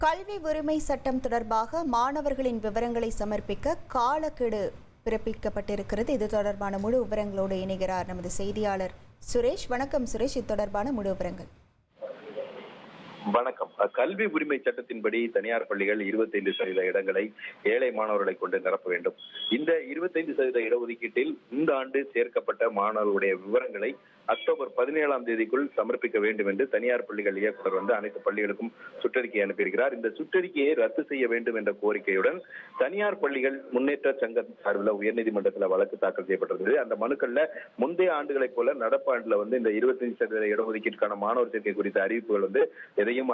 கல்வி உரிமை சட்டம் தொடர்பாக மாணவர்களின் விவரங்களை சமர்ப்பிக்க காலக்கெடு பிறப்பிக்கப்பட்டிருக்கிறது. இது தொடர்பான முழு விவரங்களோடு இணைகிறார் நமது செய்தியாளர் சுரேஷ். வணக்கம் சுரேஷ், இது தொடர்பான முழு விவரங்கள். வணக்கம். கல்வி உரிமை சட்டத்தின்படி தனியார் பள்ளிகள் 25% இடங்களை ஏழை மாணவர்களை கொண்டு நிரப்ப வேண்டும். இந்த 25% இடஒதுக்கீட்டில் இந்த ஆண்டு சேர்க்கப்பட்ட மாணவர்களுடைய விவரங்களை அக்டோபர் 17ஆம் தேதிக்குள் சமர்ப்பிக்க வேண்டும் என்று தனியார் பள்ளிகள் இயக்குநர் அனைத்து பள்ளிகளுக்கும் சுற்றறிக்கை அனுப்பியிருக்கிறார். இந்த சுற்றறிக்கையை ரத்து செய்ய வேண்டும் என்ற கோரிக்கையுடன் தனியார் பள்ளிகள் முன்னேற்ற சங்கம் சார்பில் உயர்நீதிமன்றத்தில் வழக்கு தாக்கல் செய்யப்பட்டிருந்தது. அந்த மனுக்கள்ல முந்தைய ஆண்டுகளைப் போல நடப்பாண்டுல இந்த 25% இடஒதுக்கீட்டுக்கான மாணவர் சேர்க்கை குறித்த அறிவிப்புகள் எதையும்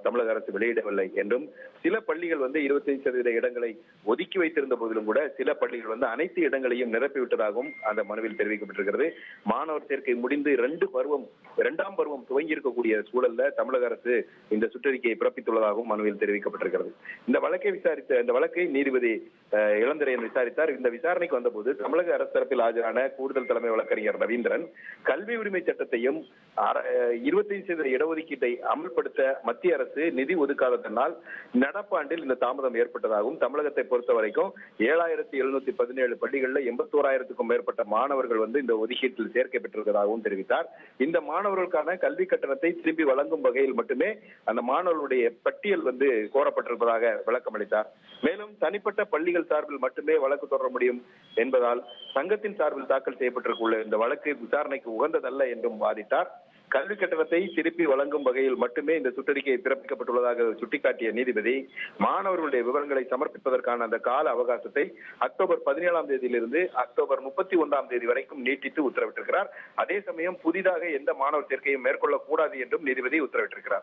தமிழக அரசு வெளியிடவில்லை என்றும், சில பள்ளிகள் 25% இடங்களை ஒதுக்கி வைத்திருந்த போதிலும் கூட சில பள்ளிகள் அனைத்து இடங்களையும் நிரப்பிவிட்டதாகவும் அந்த மனுவில் தெரிவிக்கப்பட்டிருக்கிறது. மாணவர் சேர்க்கை முடிந்து இரண்டாம் பருவம் துவங்கி இருக்கக்கூடிய சூழல்ல தமிழக அரசு இந்த சுற்றறிக்கையை பிறப்பித்துள்ளதாகவும் மனுவில் தெரிவிக்கப்பட்டிருக்கிறது. இந்த வழக்கை நீதிபதி இளந்திரையன் விசாரித்தார். இந்த விசாரணைக்கு வந்தபோது தமிழக அரசு தரப்பில் ஆஜரான கூடுதல் தலைமை வழக்கறிஞர் ரவீந்திரன், கல்வி உரிமை சட்டத்தையும் 25% இடஒதுக்கீட்டை அமல்படுத்த மத்திய அரசு நிதி ஒதுக்காததனால் நடப்பாண்டில் இந்த தாமதம் ஏற்பட்டதாகவும், தமிழகத்தை பொறுத்த வரைக்கும் 7717 பள்ளிகளில் 81,000க்கும் மேற்பட்ட மாணவர்கள் இந்த ஒதுக்கீட்டில் சேர்க்கை பெற்றிருப்பதாகவும் தெரிவித்தார். இந்த மாணவர்களுக்கான கல்வி கட்டணத்தை திருப்பி வழங்கும் வகையில் மட்டுமே அந்த மாணவர்களுடைய பட்டியல் கோரப்பட்டிருப்பதாக விளக்கம் அளித்தார். மேலும் தனிப்பட்ட பள்ளிகள் சார்பில் மட்டுமே வழக்கு தொடர முடியும் என்பதால் சங்கத்தின் சார்பில் தாக்கல் செய்யப்பட்டிருக்குள்ள இந்த வழக்கு விசாரணைக்கு உகந்ததல்ல என்றும் வாதிட்டார். கல்வி கட்டணத்தை திருப்பி வழங்கும் வகையில் மட்டுமே இந்த சுற்றறிக்கை பிறப்பிக்கப்பட்டுள்ளதாக சுட்டிக்காட்டிய நீதிபதி, மாணவர்களுடைய விவரங்களை சமர்ப்பிப்பதற்கான அந்த கால அவகாசத்தை அக்டோபர் 17ஆம் தேதியிலிருந்து அக்டோபர் 31ஆம் தேதி வரைக்கும் நீட்டித்து உத்தரவிட்டிருக்கிறார். அதே சமயம் புதிதாக எந்த மாணவர் சேர்க்கையும் மேற்கொள்ளக்கூடாது என்றும் நீதிபதி உத்தரவிட்டிருக்கிறார்.